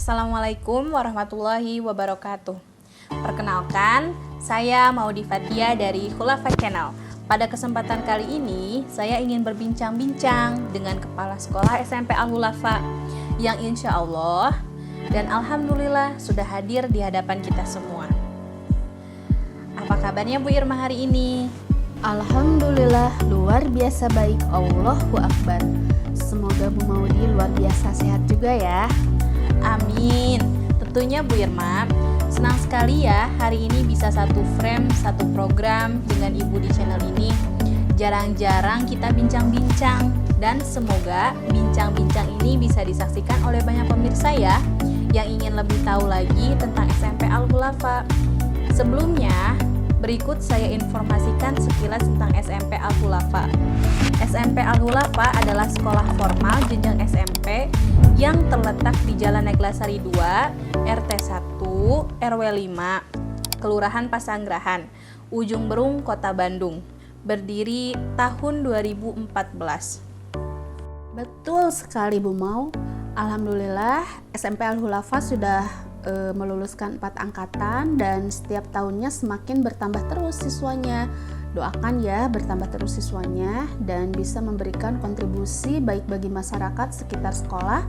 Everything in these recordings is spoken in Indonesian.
Assalamualaikum warahmatullahi wabarakatuh. Perkenalkan, saya Maudy Fathia dari Khulafa Channel. Pada kesempatan kali ini, saya ingin berbincang-bincang dengan Kepala Sekolah SMP Al-Khulafa yang insya Allah dan Alhamdulillah sudah hadir di hadapan kita semua. Apa kabarnya Bu Irma hari ini? Alhamdulillah luar biasa baik, Allahu Akbar. Semoga Bu Maudy luar biasa sehat juga ya. Amin. Tentunya Bu Irma, senang sekali ya hari ini bisa satu frame, satu program dengan Ibu di channel ini. Jarang-jarang kita bincang-bincang dan semoga bincang-bincang ini bisa disaksikan oleh banyak pemirsa ya yang ingin lebih tahu lagi tentang SMP Al-Khulafa. Sebelumnya, berikut saya informasikan sekilas tentang SMP Al-Khulafa. SMP Al-Khulafa adalah sekolah formal jenjang SMP yang terletak di Jalan Neglasari 2, RT 1, RW 5, Kelurahan Pasanggerahan, Ujung Berung, Kota Bandung. Berdiri tahun 2014. Betul sekali Bu Mau. Alhamdulillah SMP Al-Khulafa sudah meluluskan 4 angkatan dan setiap tahunnya semakin bertambah terus siswanya. Doakan ya bertambah terus siswanya dan bisa memberikan kontribusi baik bagi masyarakat sekitar sekolah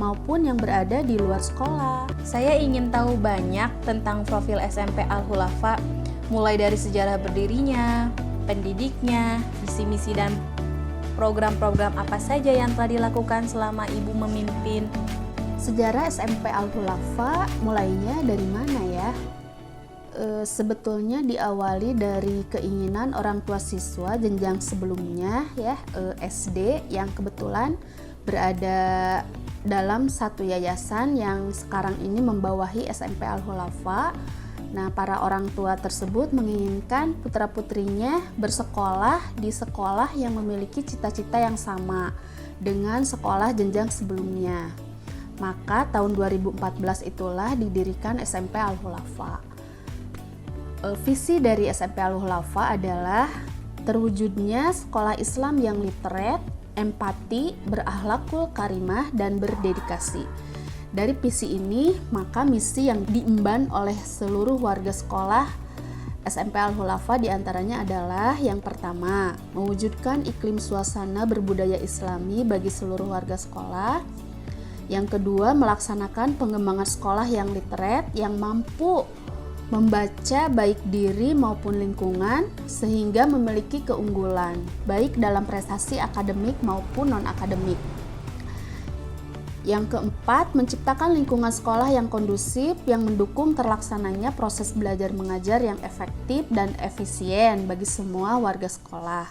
maupun yang berada di luar sekolah. Saya ingin tahu banyak tentang profil SMP Al-Khulafa, mulai dari sejarah berdirinya, pendidiknya, visi misi dan program-program apa saja yang telah dilakukan selama Ibu memimpin. Sejarah SMP Al-Khulafa mulainya dari mana ya? Sebetulnya diawali dari keinginan orang tua siswa jenjang sebelumnya ya, SD yang kebetulan berada dalam satu yayasan yang sekarang ini membawahi SMP Al-Khulafa. Nah, para orang tua tersebut menginginkan putra-putrinya bersekolah di sekolah yang memiliki cita-cita yang sama dengan sekolah jenjang sebelumnya. Maka tahun 2014 itulah didirikan SMP Al-Khulafa. Visi dari SMP Al-Khulafa adalah terwujudnya sekolah Islam yang literate, empati, berakhlakul karimah, dan berdedikasi. Dari visi ini, maka misi yang diemban oleh seluruh warga sekolah SMP Al-Khulafa diantaranya adalah yang pertama, mewujudkan iklim suasana berbudaya Islami bagi seluruh warga sekolah. Yang kedua, melaksanakan pengembangan sekolah yang literate, yang mampu membaca baik diri maupun lingkungan sehingga memiliki keunggulan baik dalam prestasi akademik maupun non-akademik. Yang keempat, menciptakan lingkungan sekolah yang kondusif yang mendukung terlaksananya proses belajar mengajar yang efektif dan efisien bagi semua warga sekolah.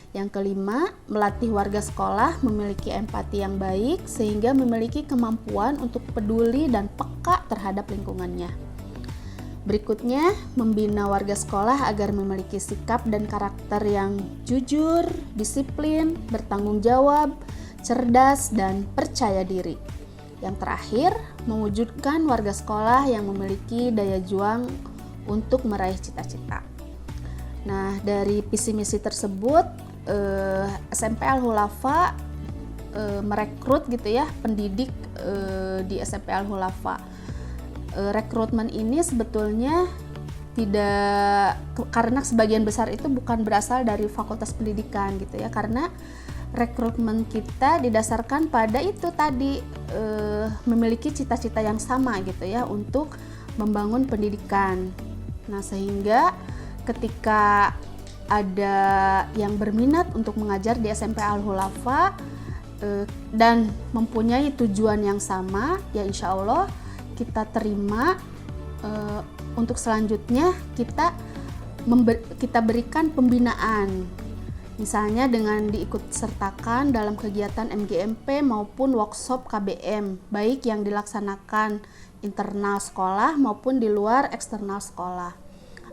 Yang kelima, melatih warga sekolah memiliki empati yang baik sehingga memiliki kemampuan untuk peduli dan peka terhadap lingkungannya. Berikutnya, membina warga sekolah agar memiliki sikap dan karakter yang jujur, disiplin, bertanggung jawab, cerdas, dan percaya diri. Yang terakhir, mewujudkan warga sekolah yang memiliki daya juang untuk meraih cita-cita. Nah, dari visi misi tersebut, SMP Al-Khulafa merekrut gitu ya pendidik di SMP Al-Khulafa. Rekrutmen ini sebetulnya tidak, karena sebagian besar itu bukan berasal dari fakultas pendidikan gitu ya, karena rekrutmen kita didasarkan pada itu tadi, memiliki cita-cita yang sama gitu ya untuk membangun pendidikan. Nah, sehingga ketika ada yang berminat untuk mengajar di SMP Al-Khulafa dan mempunyai tujuan yang sama, ya insya Allah kita terima. Untuk selanjutnya kita berikan pembinaan, misalnya dengan diikut sertakan dalam kegiatan MGMP maupun workshop KBM, baik yang dilaksanakan internal sekolah maupun di luar eksternal sekolah.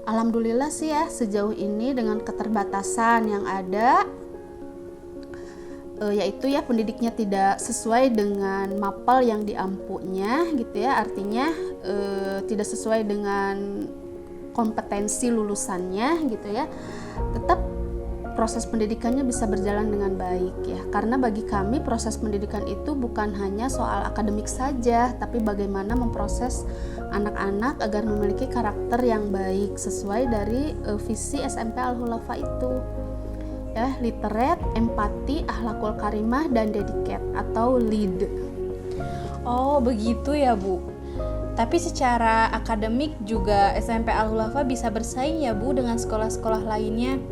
Alhamdulillah sih ya, sejauh ini dengan keterbatasan yang ada, yaitu ya pendidiknya tidak sesuai dengan mapel yang diampunya gitu ya, artinya tidak sesuai dengan kompetensi lulusannya gitu ya, tetap proses pendidikannya bisa berjalan dengan baik ya. Karena bagi kami proses pendidikan itu bukan hanya soal akademik saja, tapi bagaimana memproses anak-anak agar memiliki karakter yang baik sesuai dari visi SMP Al-Khulafa itu. Ya, literate, empati, akhlakul karimah, dan dedicate atau lead. Oh, begitu ya, Bu. Tapi secara akademik juga SMP Al-Khulafa bisa bersaing ya, Bu, dengan sekolah-sekolah lainnya.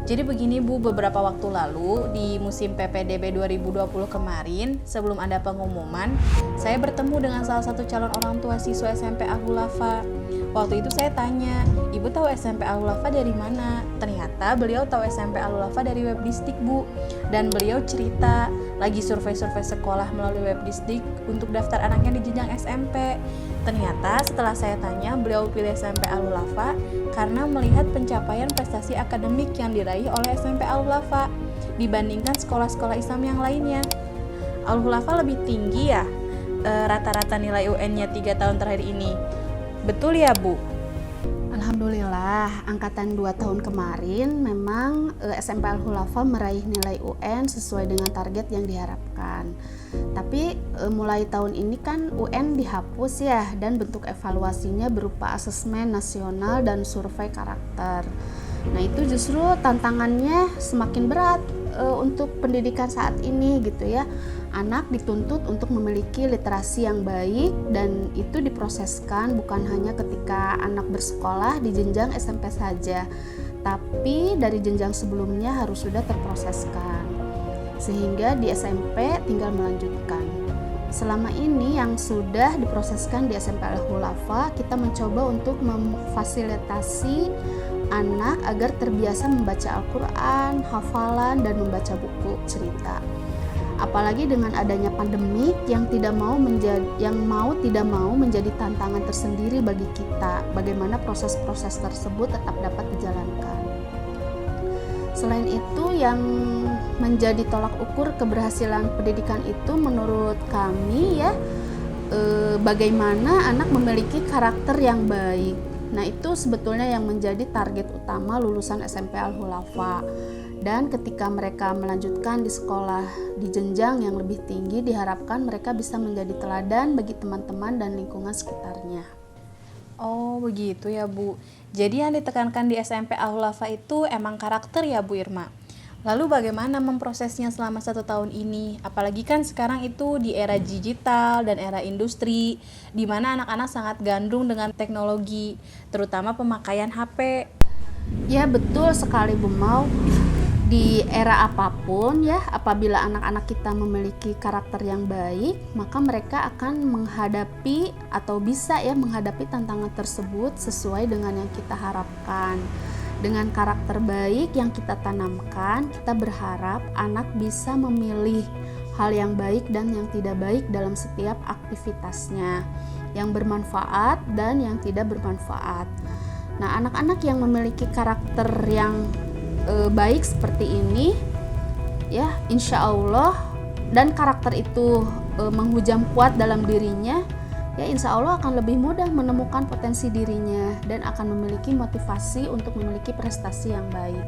Jadi begini, Bu, beberapa waktu lalu di musim PPDB 2020 kemarin, sebelum ada pengumuman, saya bertemu dengan salah satu calon orang tua siswa SMP Al-Khulafa. Waktu itu saya tanya, "Ibu tahu SMP Al-Khulafa dari mana?" Ternyata beliau tahu SMP Al-Khulafa dari Webdistik, Bu. Dan beliau cerita lagi survei-survei sekolah melalui Webdistik untuk daftar anaknya di jenjang SMP. Ternyata setelah saya tanya, beliau pilih SMP Al-Khulafa karena melihat pencapaian prestasi akademik yang diraih oleh SMP Al-Khulafa dibandingkan sekolah-sekolah Islam yang lainnya. Al-Khulafa lebih tinggi ya rata-rata nilai UN-nya 3 tahun terakhir ini. Betul ya, Bu? Alhamdulillah, angkatan 2 tahun kemarin memang SMP Al-Khulafa meraih nilai UN sesuai dengan target yang diharapkan. Tapi mulai tahun ini kan UN dihapus ya, dan bentuk evaluasinya berupa asesmen nasional dan survei karakter. Nah, itu justru tantangannya semakin berat untuk pendidikan saat ini gitu ya. Anak dituntut untuk memiliki literasi yang baik, dan itu diproseskan bukan hanya ketika anak bersekolah di jenjang SMP saja, tapi dari jenjang sebelumnya harus sudah terproseskan, sehingga di SMP tinggal melanjutkan. Selama ini yang sudah diproseskan di SMP Al-Khulafa, kita mencoba untuk memfasilitasi anak agar terbiasa membaca Al-Quran, hafalan, dan membaca buku cerita. Apalagi dengan adanya pandemik yang mau tidak mau menjadi tantangan tersendiri bagi kita, bagaimana proses-proses tersebut tetap dapat dijalankan. Selain itu, yang menjadi tolak ukur keberhasilan pendidikan itu menurut kami ya, bagaimana anak memiliki karakter yang baik. Nah, itu sebetulnya yang menjadi target utama lulusan SMP Al-Khulafa. Dan ketika mereka melanjutkan di sekolah di jenjang yang lebih tinggi, diharapkan mereka bisa menjadi teladan bagi teman-teman dan lingkungan sekitarnya. Oh, begitu ya, Bu. Jadi yang ditekankan di SMP Al-Khulafa itu emang karakter ya, Bu Irma. Lalu bagaimana memprosesnya selama 1 tahun ini? Apalagi kan sekarang itu di era digital dan era industri, di mana anak-anak sangat gandrung dengan teknologi, terutama pemakaian HP. Ya, betul sekali, Bu Mau. Di era apapun ya, apabila anak-anak kita memiliki karakter yang baik, maka mereka akan menghadapi atau bisa ya menghadapi tantangan tersebut sesuai dengan yang kita harapkan. Dengan karakter baik yang kita tanamkan, kita berharap anak bisa memilih hal yang baik dan yang tidak baik dalam setiap aktivitasnya, yang bermanfaat dan yang tidak bermanfaat. Nah, anak-anak yang memiliki karakter yang baik seperti ini ya, insya Allah, dan karakter itu menghujam kuat dalam dirinya ya, insya Allah akan lebih mudah menemukan potensi dirinya dan akan memiliki motivasi untuk memiliki prestasi yang baik.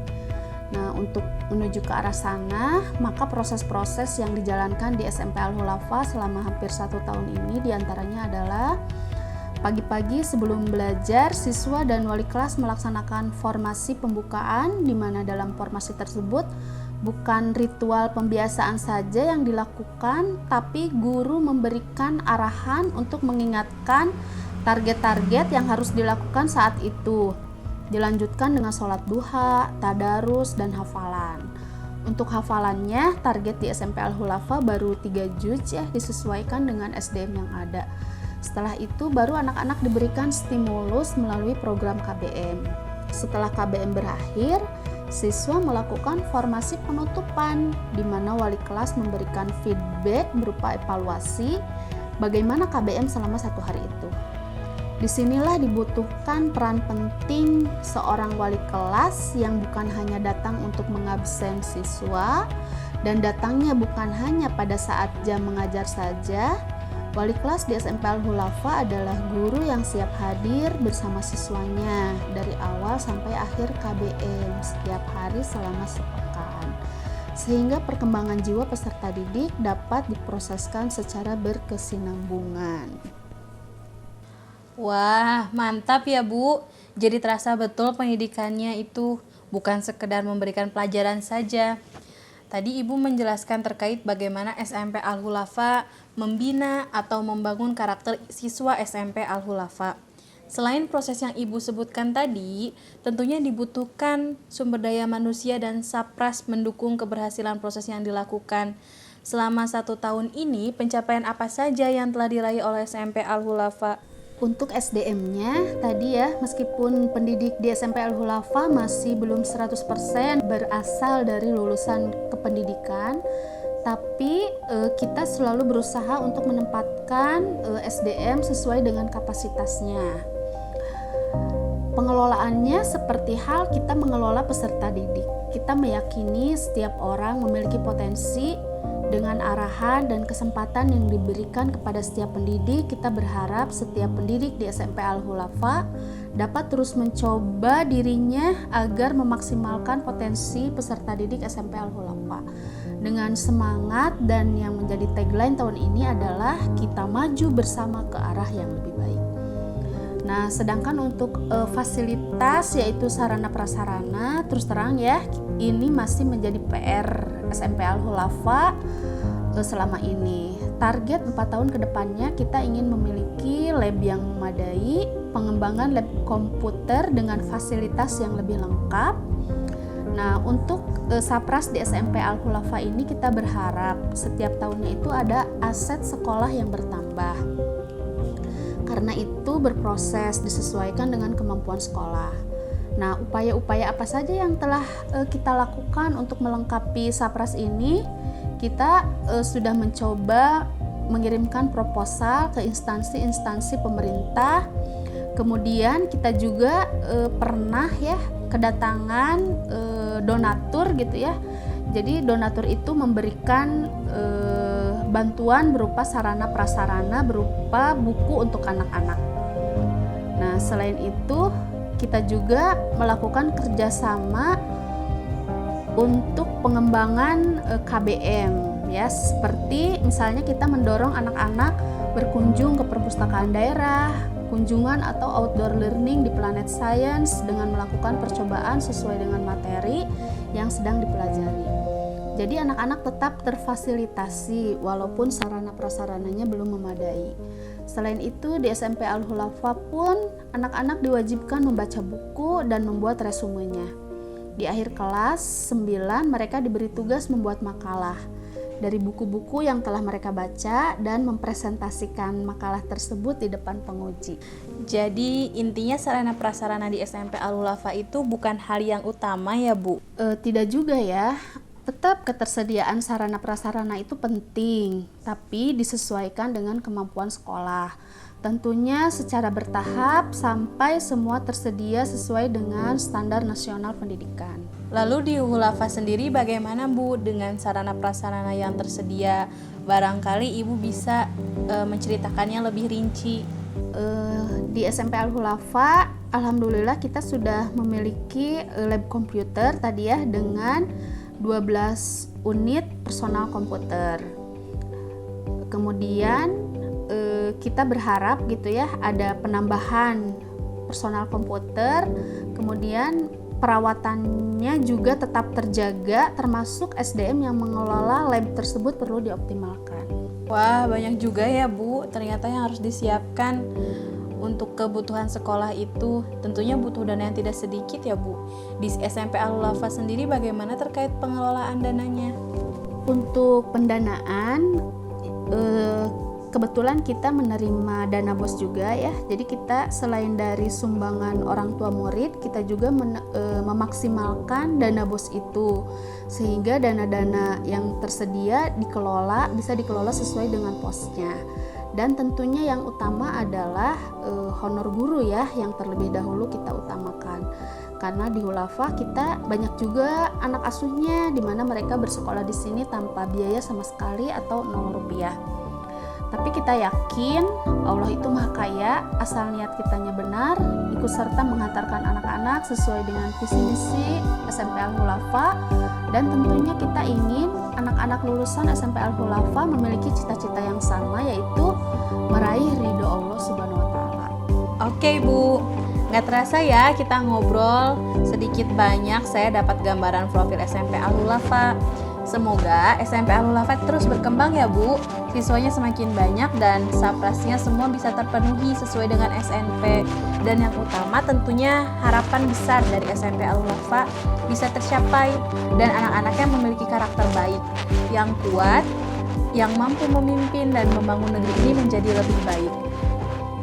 Nah, untuk menuju ke arah sana, maka proses-proses yang dijalankan di SMP Al-Khulafa selama hampir 1 tahun ini diantaranya adalah pagi-pagi sebelum belajar, siswa dan wali kelas melaksanakan formasi pembukaan, di mana dalam formasi tersebut bukan ritual pembiasaan saja yang dilakukan, tapi guru memberikan arahan untuk mengingatkan target-target yang harus dilakukan saat itu. Dilanjutkan dengan sholat duha, tadarus, dan hafalan. Untuk hafalannya, target di SMP Al-Khulafa baru 3 juz ya, disesuaikan dengan SDM yang ada. Setelah itu baru anak-anak diberikan stimulus melalui program KBM. Setelah KBM berakhir, siswa melakukan formasi penutupan, di mana wali kelas memberikan feedback berupa evaluasi bagaimana KBM selama 1 hari itu. Disinilah dibutuhkan peran penting seorang wali kelas yang bukan hanya datang untuk mengabsen siswa, dan datangnya bukan hanya pada saat jam mengajar saja, Wali kelas di SMP Al-Hulafa adalah guru yang siap hadir bersama siswanya dari awal sampai akhir KBM setiap hari selama sepekan, sehingga perkembangan jiwa peserta didik dapat diproseskan secara berkesinambungan. Wah, mantap ya Bu. Jadi terasa betul pendidikannya itu bukan sekedar memberikan pelajaran saja. Tadi Ibu menjelaskan terkait bagaimana SMP Al-Hulafa membina atau membangun karakter siswa SMP Al-Hulafa. Selain proses yang Ibu sebutkan tadi, tentunya dibutuhkan sumber daya manusia dan Sapras mendukung keberhasilan proses yang dilakukan. Selama 1 tahun ini, pencapaian apa saja yang telah diraih oleh SMP Al-Hulafa? Untuk SDM-nya tadi ya, meskipun pendidik di SMP Al-Hulafa masih belum 100% berasal dari lulusan kependidikan, tapi kita selalu berusaha untuk menempatkan SDM sesuai dengan kapasitasnya. Pengelolaannya seperti hal kita mengelola peserta didik. Kita meyakini setiap orang memiliki potensi. Dengan arahan dan kesempatan yang diberikan kepada setiap pendidik, kita berharap setiap pendidik di SMP Al-Hulafa dapat terus mencoba dirinya agar memaksimalkan potensi peserta didik SMP Al-Hulafa. Dengan semangat, dan yang menjadi tagline tahun ini adalah kita maju bersama ke arah yang lebih baik. Nah, sedangkan untuk fasilitas yaitu sarana prasarana, terus terang ya, ini masih menjadi PR SMP Al-Hulafa selama ini. Target 4 tahun ke depannya kita ingin memiliki lab yang memadai, pengembangan lab komputer dengan fasilitas yang lebih lengkap. Nah, untuk Sapras di SMP Al-Hulafa ini kita berharap setiap tahunnya itu ada aset sekolah yang bertambah. Karena itu berproses disesuaikan dengan kemampuan sekolah. Nah, upaya-upaya apa saja yang telah kita lakukan untuk melengkapi Sapras ini? Kita sudah mencoba mengirimkan proposal ke instansi-instansi pemerintah. Kemudian kita juga pernah ya kedatangan donatur gitu ya. Jadi donatur itu memberikan bantuan berupa sarana prasarana berupa buku untuk anak-anak. Nah, selain itu kita juga melakukan kerjasama untuk pengembangan KBM ya, seperti misalnya kita mendorong anak-anak berkunjung ke perpustakaan daerah, kunjungan atau outdoor learning di Planet Science dengan melakukan percobaan sesuai dengan materi yang sedang dipelajari. Jadi anak-anak tetap terfasilitasi walaupun sarana prasarananya belum memadai. Selain itu di SMP Al-Hulafa pun anak-anak diwajibkan membaca buku dan membuat resumenya. Di akhir kelas 9 mereka diberi tugas membuat makalah dari buku-buku yang telah mereka baca dan mempresentasikan makalah tersebut di depan penguji. Jadi intinya sarana prasarana di SMP Al-Hulafa itu bukan hal yang utama ya Bu? Tidak juga ya. Tetap ketersediaan sarana prasarana itu penting, tapi disesuaikan dengan kemampuan sekolah. Tentunya secara bertahap sampai semua tersedia sesuai dengan standar nasional pendidikan. Lalu di Hulafa sendiri bagaimana Bu dengan sarana prasarana yang tersedia? Barangkali Ibu bisa menceritakannya lebih rinci. Di SMP Al-Hulafa, alhamdulillah kita sudah memiliki lab komputer tadi ya dengan 12 unit personal komputer. Kemudian kita berharap gitu ya ada penambahan personal komputer, kemudian perawatannya juga tetap terjaga, termasuk SDM yang mengelola lab tersebut perlu dioptimalkan. Wah, banyak juga ya Bu, ternyata yang harus disiapkan untuk kebutuhan sekolah itu. Tentunya butuh dana yang tidak sedikit ya Bu. Di SMP Al-Hulafa sendiri bagaimana terkait pengelolaan dananya? Untuk pendanaan kebetulan kita menerima dana BOS juga ya. Jadi kita selain dari sumbangan orang tua murid, kita juga memaksimalkan dana BOS itu sehingga dana-dana yang tersedia bisa dikelola sesuai dengan posnya. Dan tentunya yang utama adalah honor guru ya, yang terlebih dahulu kita utamakan. Karena di Hulafa kita banyak juga anak asuhnya di mana mereka bersekolah di sini tanpa biaya sama sekali atau 0 rupiah. Tapi kita yakin Allah itu Maha Kaya, asal niat kitanya benar, ikut serta menghantarkan anak-anak sesuai dengan visi misi SMP Al-Hulafa, dan tentunya kita ingin anak-anak lulusan SMP Al-Hulafa memiliki cita-cita yang sama, yaitu meraih ridho Allah Subhanahu wa Ta'ala. Oke Bu, nggak terasa ya kita ngobrol sedikit banyak saya dapat gambaran profil SMP Al-Hulafa. Semoga SMP Al-Hulafa terus berkembang ya Bu, siswanya semakin banyak dan saprasnya semua bisa terpenuhi sesuai dengan SNP. Dan yang utama tentunya harapan besar dari SMP Al-Hulafa bisa tercapai dan anak-anaknya memiliki karakter baik, yang kuat, yang mampu memimpin dan membangun negeri ini menjadi lebih baik.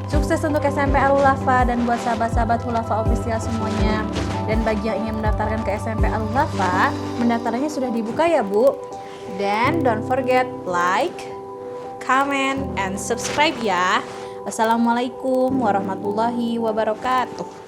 Sukses untuk SMP Al-Hulafa dan buat sahabat-sahabat Hulafa Official semuanya. Dan bagi yang ingin mendaftarkan ke SMP Al-Hulafa, mendaftarannya sudah dibuka ya Bu. Dan don't forget like, comment, and subscribe ya. Wassalamualaikum warahmatullahi wabarakatuh.